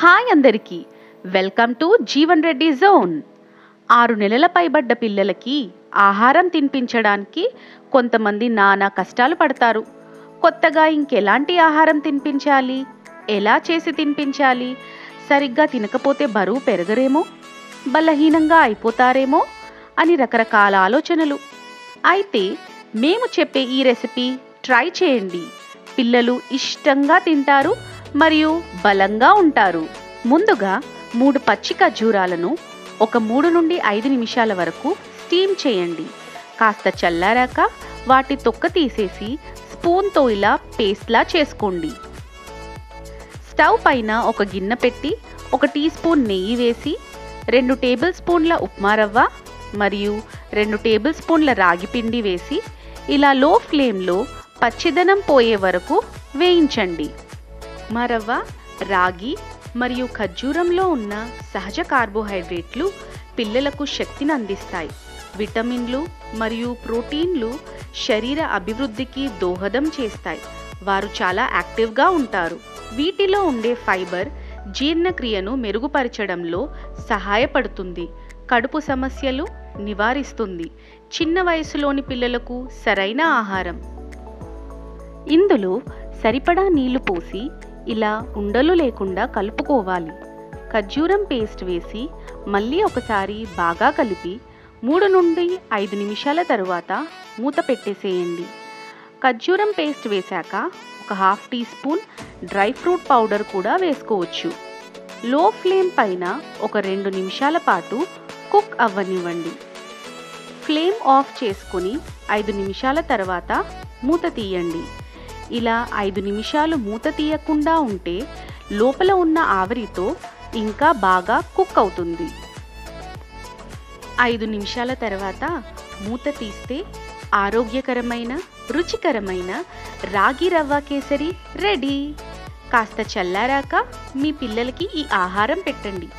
Hi అందరికీ, welcome to Jeevan Reddy zone. 6 నెలల పైబడ్డ పిల్లలకి ఆహారం తినిపించడానికి కొంతమంది నానా కష్టాలు పడతారు. కొత్తగా ఇంకెలాంటి ఆహారం తినిపించాలి, ఎలా చేసి తినిపించాలి, సరిగ్గా తినకపోతే బరువు పెరగరేమో, బలహీనంగా అయిపోతారేమో అని రకరకాల ఆలోచనలు. అయితే మేము చెప్పే ఈ రెసిపీ ట్రై చేయండి. పిల్లలు ఇష్టంగా తింటారు మరియు బలంగా ఉంటారు. ముందుగా 3 పచ్చి ఖర్జూరాలను ఒక 3 నుండి 5 నిమిషాల వరకు స్టీమ్ చేయండి. కాస్త చల్లారాక వాటి తొక్క తీసేసి స్పూన్తో ఇలా పేస్ట్లా చేసుకోండి. స్టవ్ పైన ఒక గిన్నె పెట్టి 1 టీ స్పూన్ నెయ్యి వేసి 2 టేబుల్ స్పూన్ల ఉప్మా రవ్వ మరియు 2 టేబుల్ స్పూన్ల రాగి పిండి వేసి ఇలా లో ఫ్లేమ్లో పచ్చిదనం పోయే వరకు వేయించండి. ఉప్మా రవ్వ, రాగి మరియు ఖర్జూరంలో ఉన్న సహజ కార్బోహైడ్రేట్లు పిల్లలకు శక్తిని అందిస్తాయి. విటమిన్లు మరియు ప్రోటీన్లు శరీర అభివృద్ధికి దోహదం చేస్తాయి. వారు చాలా యాక్టివ్గా ఉంటారు. వీటిలో ఉండే ఫైబర్ జీర్ణక్రియను మెరుగుపరచడంలో సహాయపడుతుంది. కడుపు సమస్యలు నివారిస్తుంది. చిన్న వయసులోని పిల్లలకు సరైన ఆహారం. ఇందులో సరిపడా నీళ్లు పోసి ఇలా ఉండలు లేకుండా కలుపుకోవాలి. ఖర్జూరం పేస్ట్ వేసి మళ్ళీ ఒకసారి బాగా కలిపి 3 నుండి 5 నిమిషాల తరువాత మూత పెట్టేసేయండి. ఖర్జూరం పేస్ట్ వేశాక ఒక ½ teaspoon dry fruit powder కూడా వేసుకోవచ్చు. లో ఫ్లేమ్ పైన ఒక 2 నిమిషాల పాటు కుక్ అవ్వనివ్వండి. ఫ్లేమ్ ఆఫ్ చేసుకొని 5 నిమిషాల తర్వాత మూత తీయండి. ఇలా 5 నిమిషాలు మూత తీయకుండా ఉంటే లోపల ఉన్న ఆవిరితో ఇంకా బాగా కుక్ అవుతుంది. 5 నిమిషాల తర్వాత మూత తీస్తే ఆరోగ్యకరమైన, రుచికరమైన రాగి రవ్వ కేసరి రెడీ. కాస్త చల్లారాక మీ పిల్లలకి ఈ ఆహారం పెట్టండి,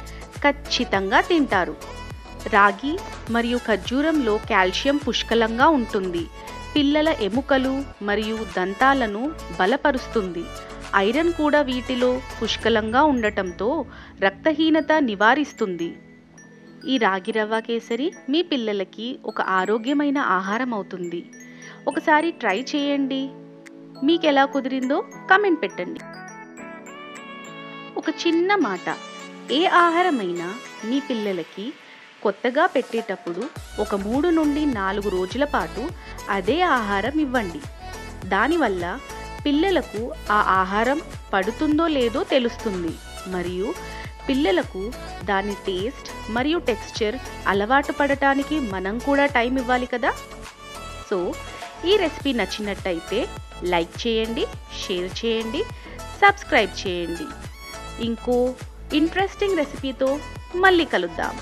ఖచ్చితంగా తింటారు. రాగి మరియు ఖర్జూరంలో కాల్షియం పుష్కలంగా ఉంటుంది. పిల్లల ఎముకలు మరియు దంతాలను బలపరుస్తుంది. ఐరన్ కూడా వీటిలో పుష్కలంగా ఉండటంతో రక్తహీనత నివారిస్తుంది. ఈ రాగి రవ్వ కేసరి మీ పిల్లలకి ఒక ఆరోగ్యమైన ఆహారం అవుతుంది. ఒకసారి ట్రై చేయండి. మీకు ఎలా కుదిరిందో కామెంట్ పెట్టండి. ఒక చిన్న మాట, ఏ ఆహారమైనా మీ పిల్లలకి కొత్తగా పెట్టేటప్పుడు ఒక 3 నుండి 4 రోజుల పాటు అదే ఆహారం ఇవ్వండి. దానివల్ల పిల్లలకు ఆ ఆహారం పడుతుందో లేదో తెలుస్తుంది మరియు పిల్లలకు దాని టేస్ట్ మరియు టెక్స్చర్ అలవాటు పడటానికి మనం కూడా టైం ఇవ్వాలి కదా. సో ఈ రెసిపీ నచ్చినట్టయితే లైక్ చేయండి, షేర్ చేయండి, సబ్స్క్రైబ్ చేయండి. ఇంకో ఇంట్రెస్టింగ్ రెసిపీతో మళ్ళీ కలుద్దాం.